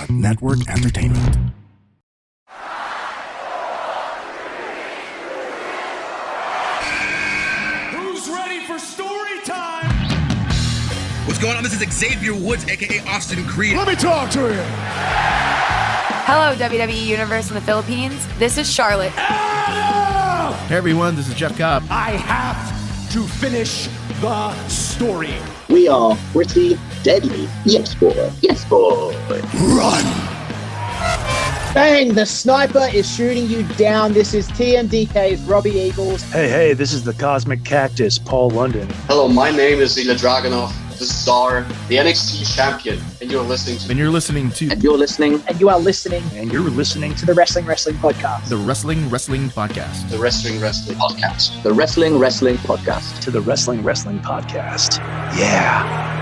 Network Entertainment. Who's ready for story time? What's going on? This is Xavier Woods, aka Austin Creed. Let me talk to him. Hello, WWE Universe in the Philippines. This is Charlotte. Adam! Hey everyone, this is Jeff Cobb. I have to finish the story. We are pretty deadly. Yes, boy. Yes, boy. Run! Bang! The sniper is shooting you down. This is TMDK's Robbie Eagles. Hey, this is the Cosmic Cactus, Paul London. Hello, my name is Ilya Dragunov, the Czar, the NXT champion, and you're listening to... And you're listening to... And you're listening... And you are listening... And you're listening to the Wrestling Podcast. The Wrestling Podcast. The Wrestling Podcast. The Wrestling Podcast. to the Wrestling Podcast. Yeah.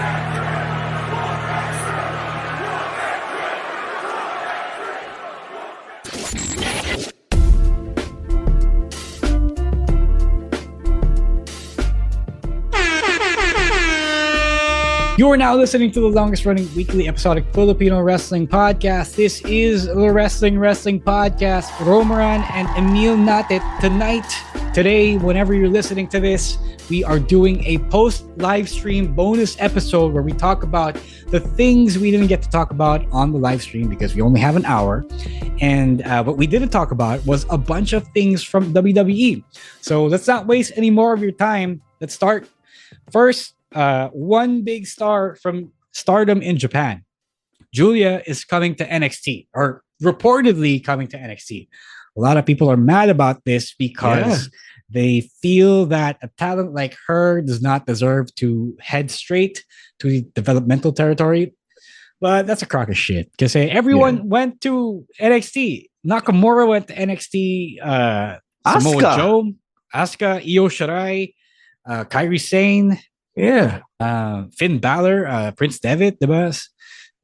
You are now listening to the longest running weekly episodic Filipino wrestling podcast. This is the Wrestling Podcast. Romaran and Emile Natet today, whenever you're listening to this, we are doing a post-livestream bonus episode where we talk about the things we didn't get to talk about on the live stream because we only have an hour. And what we didn't talk about was a bunch of things from WWE. So let's not waste any more of your time. Let's start. First, one big star from STARDOM in Japan. Giulia is coming to NXT, or reportedly coming to NXT. A lot of people are mad about this because they feel that a talent like her does not deserve to head straight to the developmental territory. But that's a crock of shit. Because everyone went to NXT. Nakamura went to NXT. Samoa Joe, Asuka, Io Shirai, Kairi Sane. Yeah. Finn Balor, Prince Devitt,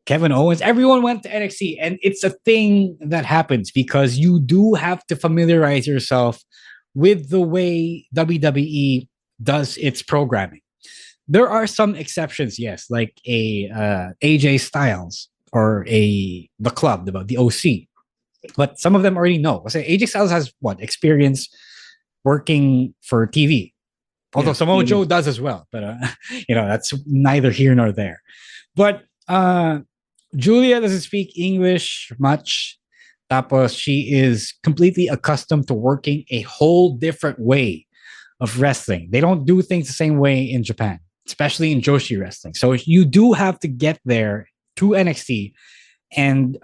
Kevin Owens, everyone went to NXT, and it's a thing that happens because you do have to familiarize yourself with the way WWE does its programming. There are some exceptions, yes, like a AJ Styles or the club, the OC, but some of them already know. AJ Styles has experience working for TV. Although Samoa Joe does as well, but that's neither here nor there. But Giulia doesn't speak English much. Tapos she is completely accustomed to working a whole different way of wrestling. They don't do things the same way in Japan, especially in Joshi wrestling. So you do have to get there to NXT and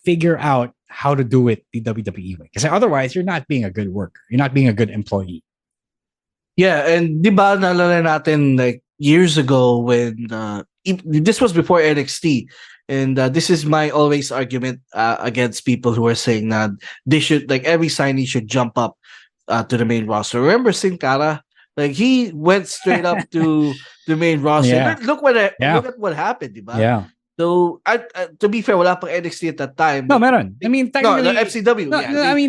figure out how to do it the WWE way. Because otherwise, you're not being a good worker. You're not being a good employee. Yeah, and di ba naalala natin like years ago when this was before NXT, and this is my always argument against people who are saying that they should, like, every signee should jump up to the main roster. Remember Sin Cara? Like, he went straight up to the main roster. Yeah. Look at what happened, di ba? Yeah. So, to be fair, wala pang NXT at that time. No, meron. I mean, technically... No, FCW.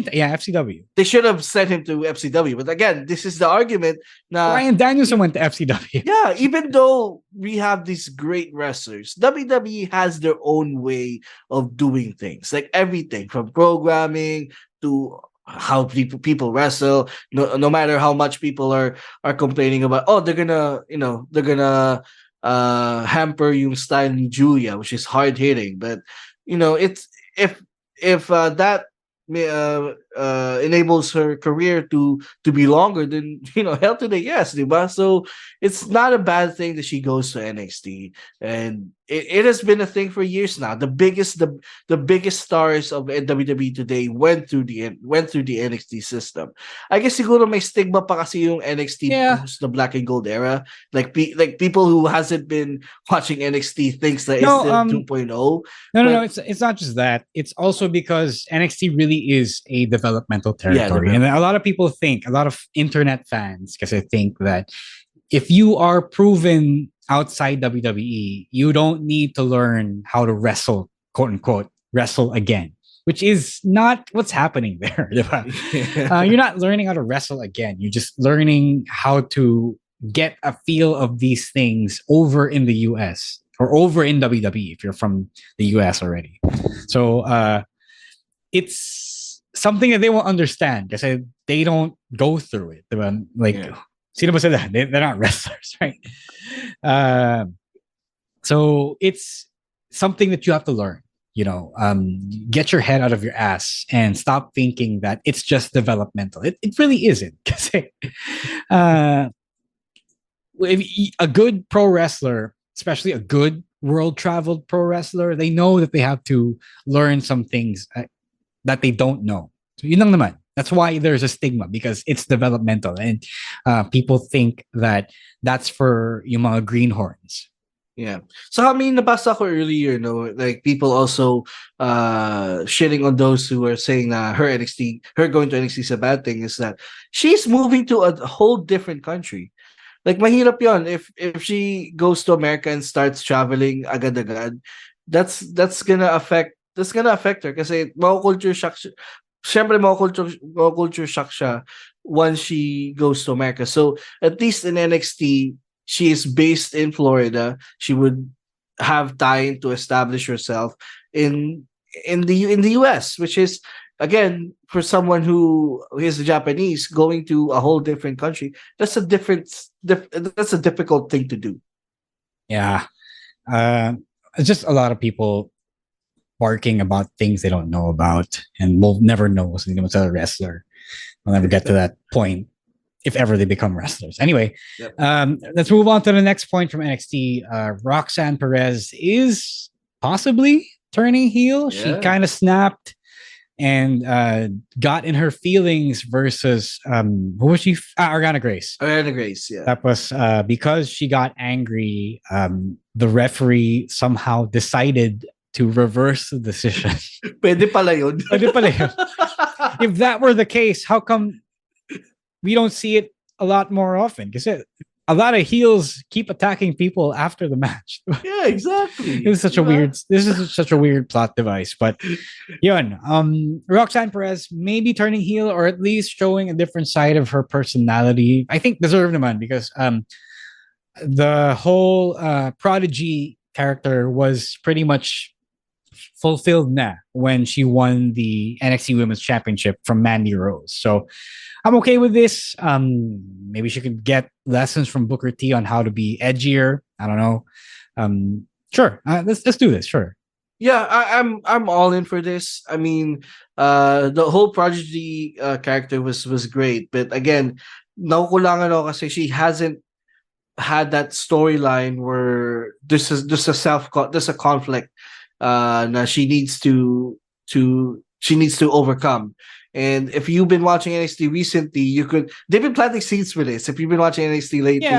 FCW. They should have sent him to FCW. But again, this is the argument. Ryan Danielson went to FCW. Yeah, even though we have these great wrestlers, WWE has their own way of doing things. Like everything from programming to how people wrestle. No matter how much people are complaining about, they're gonna hamper yung style ni Giulia, which is hard hitting, but it's if that enables her career to be longer, then hell to the yes, diba? So it's not a bad thing that she goes to NXT, and it has been a thing for years now. The biggest stars of WWE today went through the NXT system. I guess siguro may stigma pa kasi yung NXT post the Black and Gold era. Like people who hasn't been watching NXT thinks that it's the 2.0. No, it's not just that. It's also because NXT really is a developmental territory, and a lot of people think, a lot of internet fans, because I think that if you are proven outside WWE, you don't need to learn how to wrestle, quote unquote, wrestle again, which is not what's happening there. You're not learning how to wrestle again. You're just learning how to get a feel of these things over in the US or over in WWE if you're from the US already. So it's something that they won't understand because they don't go through it. Like, sino ba sila? They're not wrestlers, right? So it's something that you have to learn. Get your head out of your ass and stop thinking that it's just developmental. It really isn't. Because a good pro wrestler, especially a good world-traveled pro wrestler, they know that they have to learn some things that they don't know. So yun lang naman. That's why there's a stigma, because it's developmental, and people think that that's for yung mga greenhorns. Yeah. So I mean, nabasa ko earlier, like people also shitting on those who are saying her going to NXT is a bad thing, is that she's moving to a whole different country. Like mahirap yon if she goes to America and starts traveling agad-agad, that's gonna affect her kasi culture shock. Syempre culture shock siya once she goes to America. So at least in NXT, she is based in Florida. She would have time to establish herself in the US, which is, again, for someone who is Japanese going to a whole different country, that's a difficult thing to do. Yeah. It's just a lot of people barking about things they don't know about, and we'll never know what's a wrestler. We'll never get to that point if ever they become wrestlers. Anyway, let's move on to the next point from NXT. Roxanne Perez is possibly turning heel. She kind of snapped and got in her feelings versus who was she? Organa Grace. Organa Grace, yeah. That was because she got angry. The referee somehow decided to reverse the decision. Pwede pala yun. Pwede pala yun. If that were the case, how come we don't see it a lot more often? Because a lot of heels keep attacking people after the match. Yeah, exactly. This is such a weird plot device. But yun, Roxanne Perez may be turning heel, or at least showing a different side of her personality. I think deserved naman, because the whole Prodigy character was pretty much fulfilled when she won the NXT Women's Championship from Mandy Rose. So I'm okay with this. Maybe she could get lessons from Booker T on how to be edgier. I don't know. Sure. Let's do this. Sure. Yeah, I'm all in for this. I mean, the whole Prodigy character was great, but again, nakukulangan ako kasi she hasn't had that storyline where there's a conflict na she needs to overcome. And if you've been watching NXT recently, they've been planting seeds for this. If you've been watching NXT lately,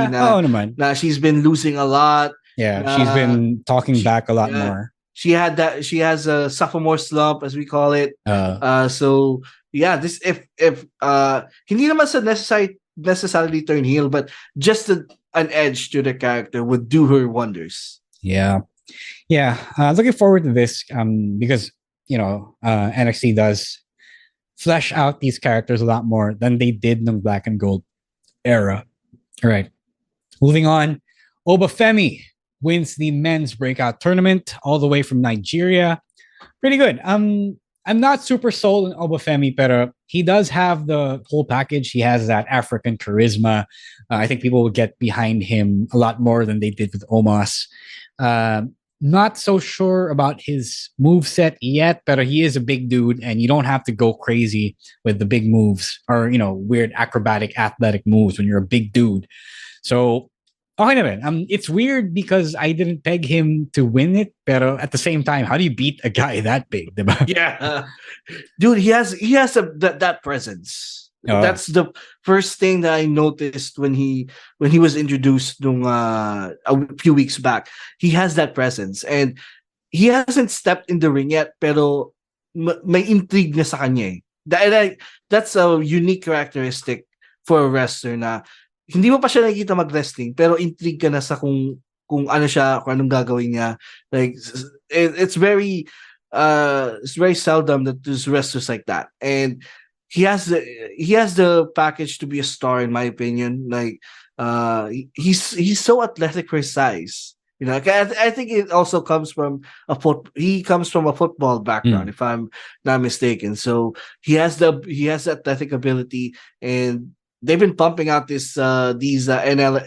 na she's been losing a lot. Yeah, she's been talking back a lot more. She has a sophomore slump, as we call it. So yeah, this if hindi naman sa necessarily turn heel, but just an edge to the character would do her wonders. Yeah. Looking forward to this because NXT does flesh out these characters a lot more than they did in the Black and Gold era. All right, moving on. Oba Femi wins the men's breakout tournament all the way from Nigeria. Pretty good. I'm not super sold on Oba Femi, but he does have the whole package. He has that African charisma. I think people will get behind him a lot more than they did with Omos. Not so sure about his moveset yet, but he is a big dude, and you don't have to go crazy with the big moves or weird acrobatic athletic moves when you're a big dude. So okay naman. It's weird because I didn't peg him to win it, but at the same time, how do you beat a guy that big? Diba? Yeah, dude, he has that presence. That's the first thing that I noticed when he was introduced a few weeks back. He has that presence, and he hasn't stepped in the ring yet, pero may intrigue na sa kanya. That's a unique characteristic for a wrestler na hindi mo pa siya nakikita mag-wrestling, pero intrigue ka na sa kung ano siya, kung anong gagawin niya. Like it's very seldom that there's wrestlers like that, and he has the package to be a star, in my opinion. Like he's so athletic for his size. You know, I think it also comes from he comes from a football background, if I'm not mistaken. So he has the athletic ability, and they've been pumping out these NIL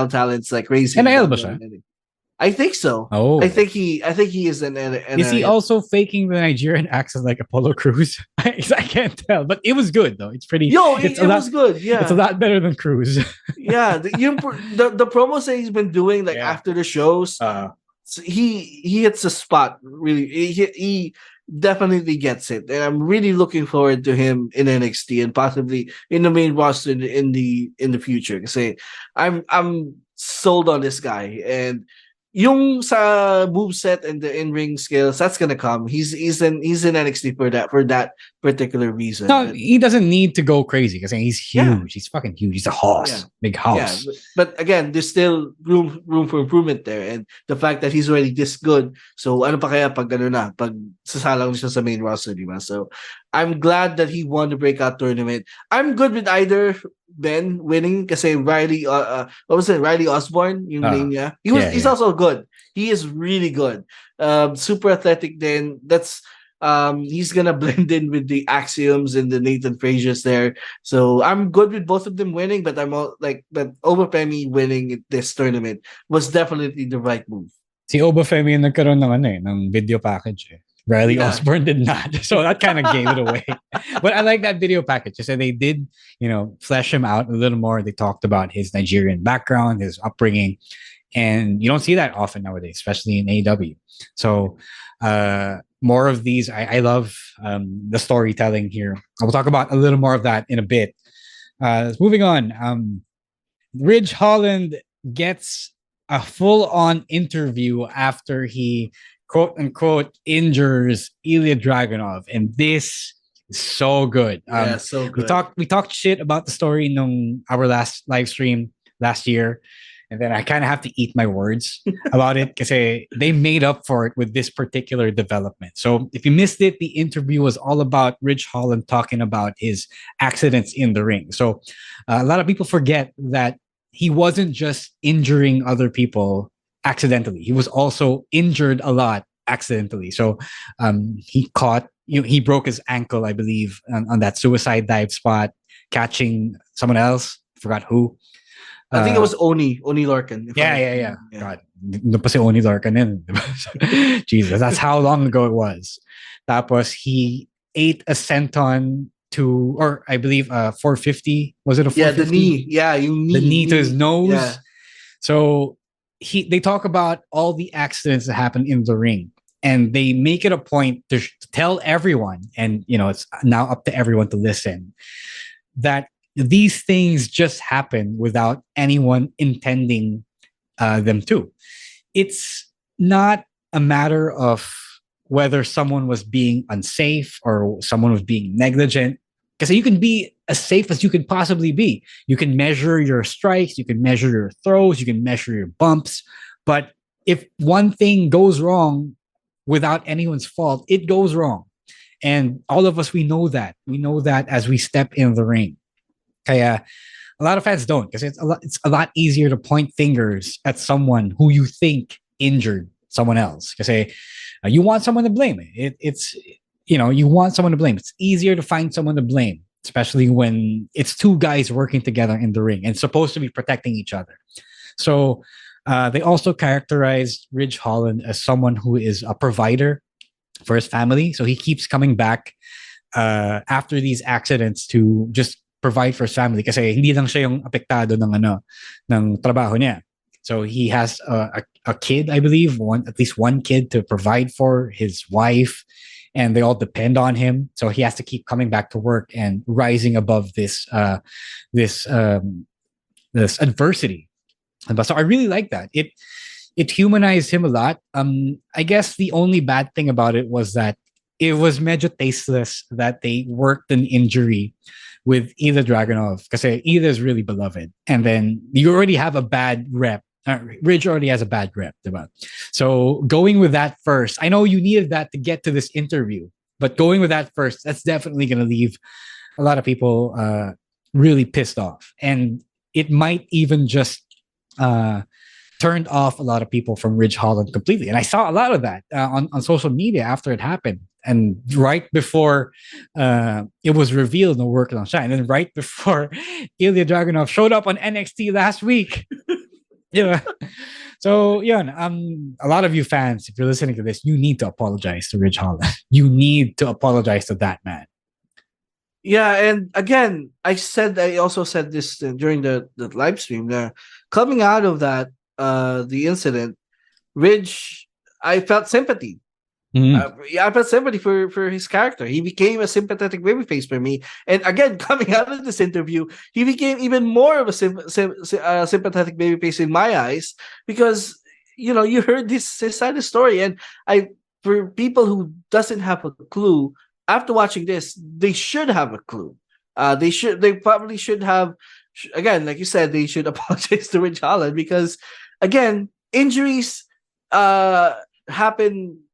talents like crazy. NIL ba siya? I think so. Oh. I think he is an Is he also faking the Nigerian accent like Apollo Cruz? I can't tell, but it was good though. It's pretty. It was good. Yeah, it's a lot better than Cruz. Yeah, the promos that he's been doing like after the shows, he hits a spot really. He definitely gets it, and I'm really looking forward to him in NXT and possibly in the main roster in the future. Because I'm sold on this guy, and yung sa moveset and the in-ring skills, that's gonna come. He's in NXT for that particular reason. No, he doesn't need to go crazy because he's huge. Yeah. He's fucking huge. He's a hoss, big hoss. Yeah, but again, there's still room for improvement there, and the fact that he's already this good. So ano pa kaya pag sasalang siya sa main roster, di ba? So I'm glad that he won the breakout tournament. I'm good with either Ben winning kasi Riley Osborne yung name niya. He's also good. He is really good. Super athletic then. That's he's gonna blend in with the Axioms and the Nathan Frazier's there. So I'm good with both of them winning, but but Oba Femi winning this tournament was definitely the right move. Si Oba Femi yung nagkaroon ng video package eh. Riley Osborne did not. So that kind of gave it away. But I like that video package. So they did, flesh him out a little more. They talked about his Nigerian background, his upbringing. And you don't see that often nowadays, especially in AEW. So more of these. I love the storytelling here. I will talk about a little more of that in a bit. Moving on. Ridge Holland gets a full-on interview after he quote-unquote injures Ilya Dragunov, and this is so good. So good. We talked shit about the story in our last live stream last year, and then I kind of have to eat my words about it because they made up for it with this particular development. So if you missed it, the interview was all about Ridge Holland talking about his accidents in the ring. So a lot of people forget that he wasn't just injuring other people accidentally. He was also injured a lot accidentally. So he broke his ankle, I believe, on that suicide dive spot, catching someone else. Forgot who. I think it was Oni Larkin. Yeah. God, no pa si Oni Larkin in. Jesus, that's how long ago it was. Tapos he ate a senton or I believe 450. Was it a 450? Yeah, the knee. Yeah, the knee to his nose. Yeah. So they talk about all the accidents that happen in the ring, and they make it a point to tell everyone, and it's now up to everyone to listen, that these things just happen without anyone intending them to. It's not a matter of whether someone was being unsafe or someone was being negligent. Because you can be as safe as you can possibly be. You can measure your strikes, you can measure your throws, you can measure your bumps. But if one thing goes wrong without anyone's fault, it goes wrong. And all of us, we know that. We know that as we step in the ring. Kaya a lot of fans don't, because it's a lot easier to point fingers at someone who you think injured someone else. Because you want someone to blame. You want someone to blame. It's easier to find someone to blame, especially when it's two guys working together in the ring and supposed to be protecting each other. So they also characterized Ridge Holland as someone who is a provider for his family. So he keeps coming back after these accidents to just provide for his family. Kasi hindi lang siya yung apektado ng trabaho niya. So he has a kid, I believe, at least one kid to provide for, his wife, and they all depend on him. So he has to keep coming back to work and rising above this adversity. So I really like that. It humanized him a lot. I guess the only bad thing about it was that it was medyo tasteless that they worked an injury with Ilya Dragunov, because Ilya is really beloved, and then you already have a bad rep. Ridge already has a bad rep, diba? So going with that first, I know you needed that to get to this interview, but going with that first, that's definitely going to leave a lot of people really pissed off, and it might even just turned off a lot of people from Ridge Holland completely. And I saw a lot of that on social media after it happened. And right before it was revealed, no working on Shine, and then right before Ilya Dragunov showed up on NXT last week. Yeah. So, yeah, a lot of you fans, if you're listening to this, you need to apologize to Ridge Holland. You need to apologize to that man. Yeah, and again, I also said this during the live stream. Coming out of that, the incident, Ridge, I felt sympathy. I felt sympathy for his character. He became a sympathetic babyface for me. And again, coming out of this interview, he became even more of a sympathetic babyface in my eyes because you heard his side of the story. And for people who doesn't have a clue, after watching this, they should have a clue. They probably should have. Again, like you said, they should apologize to Ridge Holland because, again, injuries happen.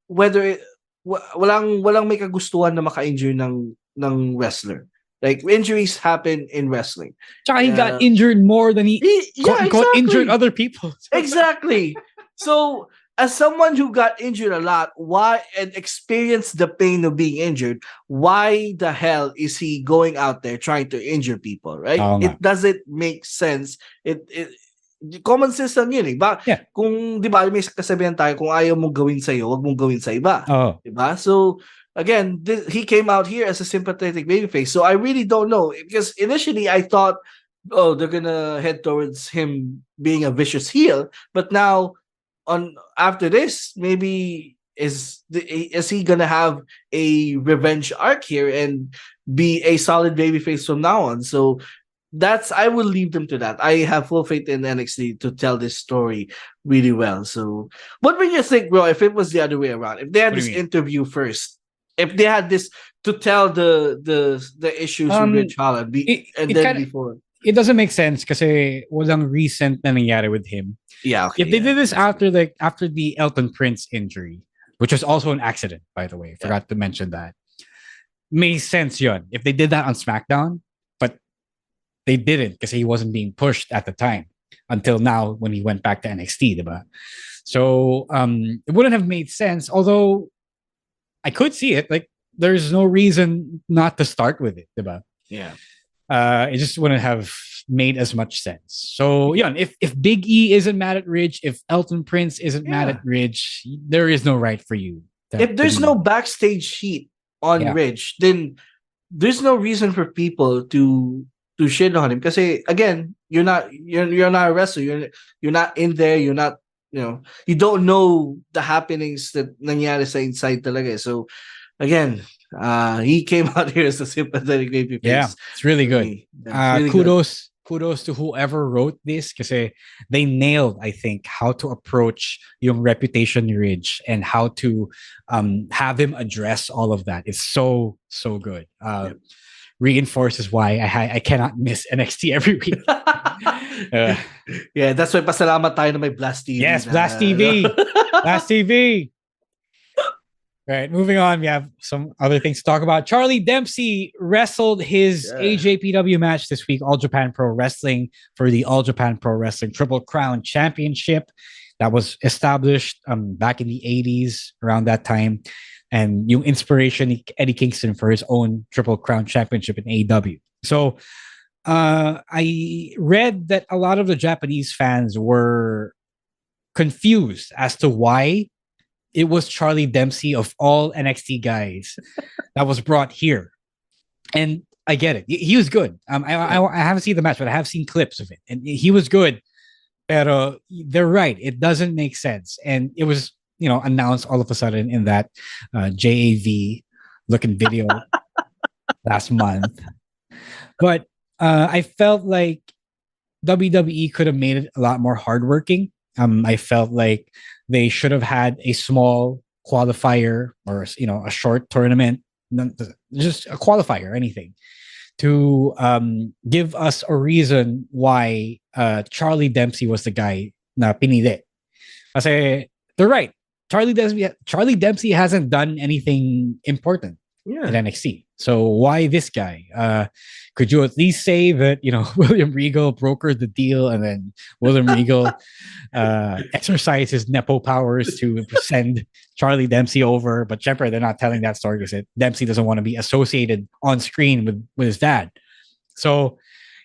Whether walang may kagustuhan na maka-injure ng wrestler. Like injuries happen in wrestling. He got injured more than he injured other people. Exactly. So as someone who got injured a lot, and experienced the pain of being injured, why the hell is he going out there trying to injure people, right? It doesn't make sense. Common sense lang yun eh. Kung di ba may kasabihan tayo, kung ayaw mong gawin sa'yo, wag mong gawin sa iba. Diba? So again, he came out here as a sympathetic babyface. So I really don't know because initially I thought, they're gonna head towards him being a vicious heel, but now after this, maybe is he gonna have a revenge arc here and be a solid babyface from now on? So I will leave them to that. I have full faith in NXT to tell this story really well. So, what would you think, bro, if it was the other way around? If they had this interview first, if they had this to tell the issues with Ridge Holland, before. It doesn't make sense kasi walang recent na nangyari with him. Yeah. Okay, if they did this after the Elton Prince injury, which was also an accident, by the way, forgot to mention that. Makes sense yun. If they did that on SmackDown, they didn't because he wasn't being pushed at the time until now when he went back to NXT, diba? So it wouldn't have made sense, although I could see it. Like there's no reason not to start with it, diba? Yeah. It just wouldn't have made as much sense. So yeah, if Big E isn't mad at Ridge, if Elton Prince isn't mad at Ridge, there is no right for you. If there's no backstage heat on Ridge, then there's no reason for people to shit on him. Because again, you're not a wrestler. You're not in there. You're not. You don't know the happenings that nangyari sa inside talaga. So again, he came out here as a sympathetic babyface. Yeah, it's really good. Really kudos to whoever wrote this because they nailed, I think, how to approach yung reputation Ridge and how to have him address all of that. It's so good. Reinforces why I cannot miss NXT every week. Yeah, that's why pasalamat tayo na may Blast TV. Yes, Blast TV. Blast TV. Right, moving on. We have some other things to talk about. Charlie Dempsey wrestled his AJPW match this week, All Japan Pro Wrestling, for the All Japan Pro Wrestling Triple Crown Championship that was established back in the 80s, around that time. And yung inspiration Eddie Kingston for his own Triple Crown Championship in AEW. So I read that a lot of the Japanese fans were confused as to why it was Charlie Dempsey of all NXT guys that was brought here. And I get it. He was good. I haven't seen the match, but I have seen clips of it. And he was good. Pero they're right. It doesn't make sense. And it was announced all of a sudden in that JAV looking video last month. But I felt like WWE could have made it a lot more hardworking. I felt like they should have had a small qualifier or a short tournament, just a qualifier, anything, to give us a reason why Charlie Dempsey was the guy na pinili. Kasi they're right. Charlie Dempsey hasn't done anything important in NXT. So why this guy? Could you at least say that, William Regal brokered the deal and then William Regal exercised his Nepo powers to send Charlie Dempsey over? But syempre, they're not telling that story because Dempsey doesn't want to be associated on screen with his dad. So,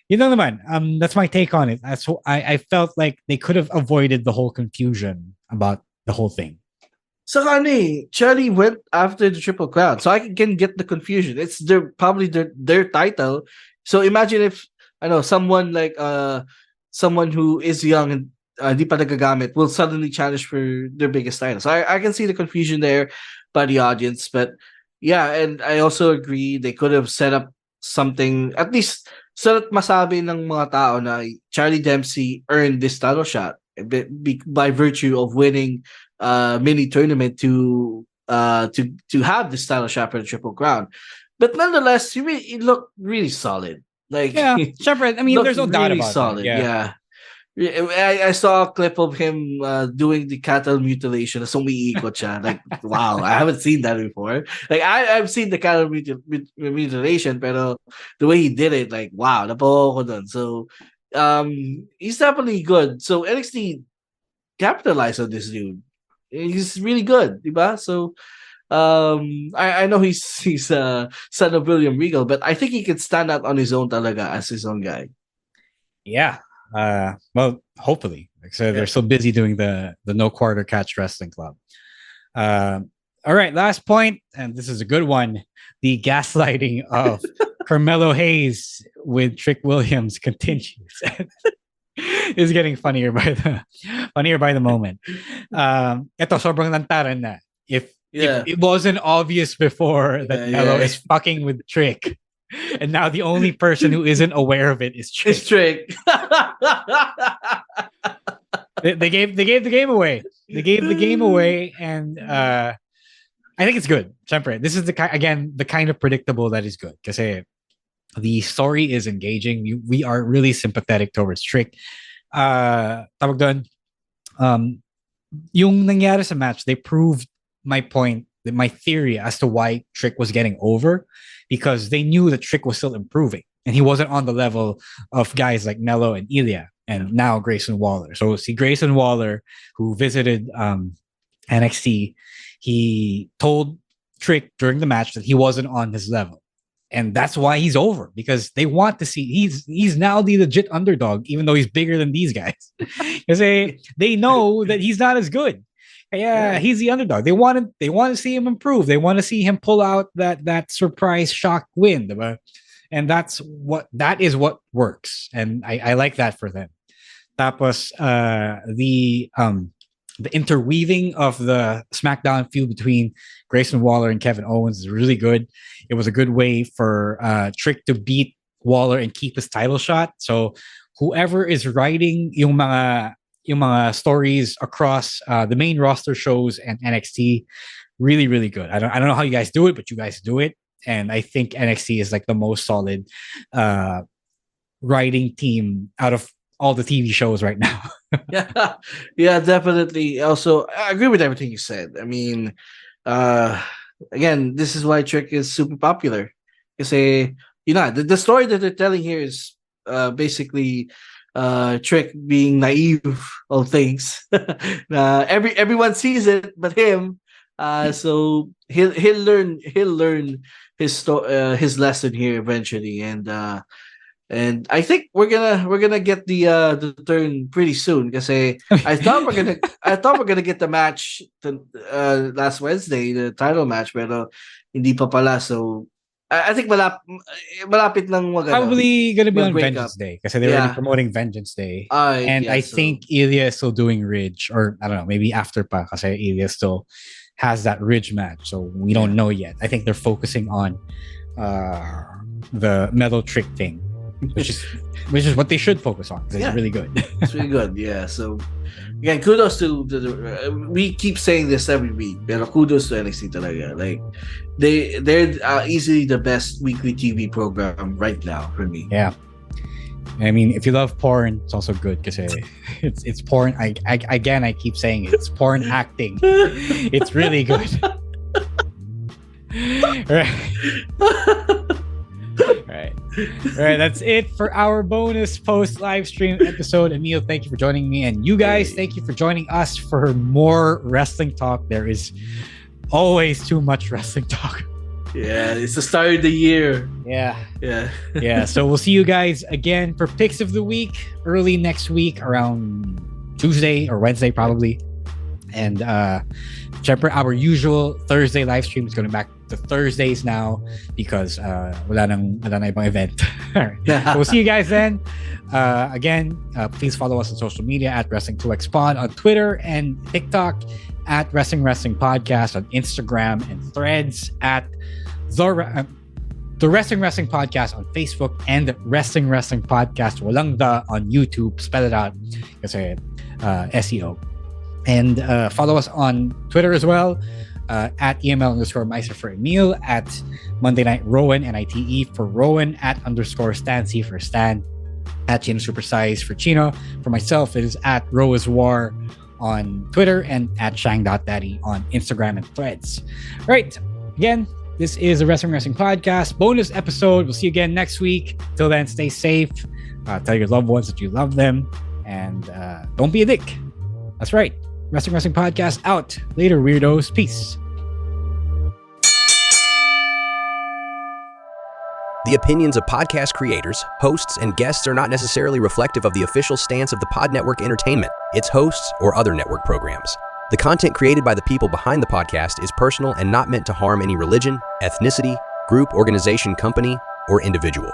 naman, that's my take on it. I felt like they could have avoided the whole confusion about the whole thing. So Charlie went after the Triple Crown, so I can get the confusion. It's probably their title. So imagine if someone like someone who is young and di pa nagagamit will suddenly challenge for their biggest title. So I can see the confusion there by the audience, but yeah, and I also agree they could have set up something at least so that masabi ng mga tao na Charlie Dempsey earned this title shot by virtue of winning mini tournament to have this title shot for the Triple Crown. But nonetheless, it looked really solid. Like, yeah, separate. I mean, there's no doubt really about solid. it. Yeah. I saw a clip of him doing the cattle mutilation. So umiikot siya. Like, wow, I haven't seen that before. Like, I've seen the cattle mutilation, pero the way he did it, like, wow, napawa ko dun. So, he's definitely good. So NXT capitalized on this dude. He's really good, diba? So, I know he's son of William Regal, but I think he can stand out on his own talaga as his own guy. Yeah. Well, hopefully. So they're so busy doing the No Quarter Catch Wrestling Club. All right, last point, and this is a good one. The gaslighting of Carmelo Hayes with Trick Williams continues. Is getting funnier by the moment. Ito sobrang lantaran na. If it wasn't obvious before that Melo is fucking with Trick, and now the only person who isn't aware of it is Trick. It's Trick. They gave the game away. They gave the game away, and I think it's good. Siyempre, this is the kind of predictable that is good. Kasi the story is engaging. We are really sympathetic towards Trick. Tawag doon, yung nangyari sa match, they proved my point, my theory as to why Trick was getting over, because they knew that Trick was still improving and he wasn't on the level of guys like Melo and Giulia and now Grayson Waller. So see, Grayson Waller, who visited NXT, he told Trick during the match that he wasn't on his level. And that's why he's over, because they want to see he's now the legit underdog, even though he's bigger than these guys. Because they know that he's not as good. Yeah, he's the underdog. They want to see him improve. They want to see him pull out that surprise shock win. Diba? And that is what works. And I like that for them. Tapos the interweaving of the SmackDown feud between Grayson Waller and Kevin Owens is really good. It was a good way for Trick to beat Waller and keep his title shot. So whoever is writing yung mga stories across the main roster shows and NXT, really, really good. I don't know how you guys do it, but you guys do it. And I think NXT is like the most solid writing team out of all the TV shows right now. yeah, definitely. Also, I agree with everything you said. I mean, again, this is why Trick is super popular. Because the story that they're telling here is basically Trick being naive of things. Everyone sees it, but him. So he'll learn his lesson here eventually, and I think we're gonna get the turn pretty soon. Because I thought we're gonna get the match last Wednesday, the title match, pero hindi pa pala. So I think malapit lang probably gonna be on Vengeance Day, because they're already promoting Vengeance Day, and I think Ilya is still doing Ridge, or I don't know, maybe after pa, because Ilya still has that Ridge match, so we don't know yet. I think they're focusing on the Melo Trick thing, which is what they should focus on. It's really good. It's really good. Yeah. So again, kudos to we keep saying this every week, pero kudos to NXT talaga. Like they're easily the best weekly TV program right now for me. Yeah. I mean, if you love porn, it's also good because it's porn. I keep saying it. It's porn acting. It's really good. Right. All right, that's it for our bonus post live stream episode. Emile, thank you for joining me, and you guys, thank you for joining us for more wrestling talk. There is always too much wrestling talk. Yeah, it's the start of the year. Yeah. So we'll see you guys again for picks of the week early next week around Tuesday or Wednesday probably. And Siyempre, our usual Thursday live stream is going back to Thursdays now because wala na ibang event. So we'll see you guys then. Again, please follow us on social media at Wrestling2XPod on Twitter and TikTok, at Wrestling Podcast on Instagram, and Threads at the Wrestling Podcast on Facebook, and the Wrestling Podcast walang da on YouTube. Spell it out kasi SEO. And follow us on Twitter as well, at EML_Meister for Emile, at Monday Night Rowan, NITE for Rowan, at _Stancy for Stan, at Chino Supersize for Chino. For myself, it is at Roas War on Twitter and at Shang.Daddy on Instagram and Threads. All right. Again, this is a Wrestling Podcast bonus episode. We'll see you again next week. Till then, stay safe. Tell your loved ones that you love them. And don't be a dick. That's right. Wrestling Podcast out. Later, weirdos. Peace. The opinions of podcast creators, hosts, and guests are not necessarily reflective of the official stance of the Pod Network Entertainment, its hosts, or other network programs. The content created by the people behind the podcast is personal and not meant to harm any religion, ethnicity, group, organization, company, or individual.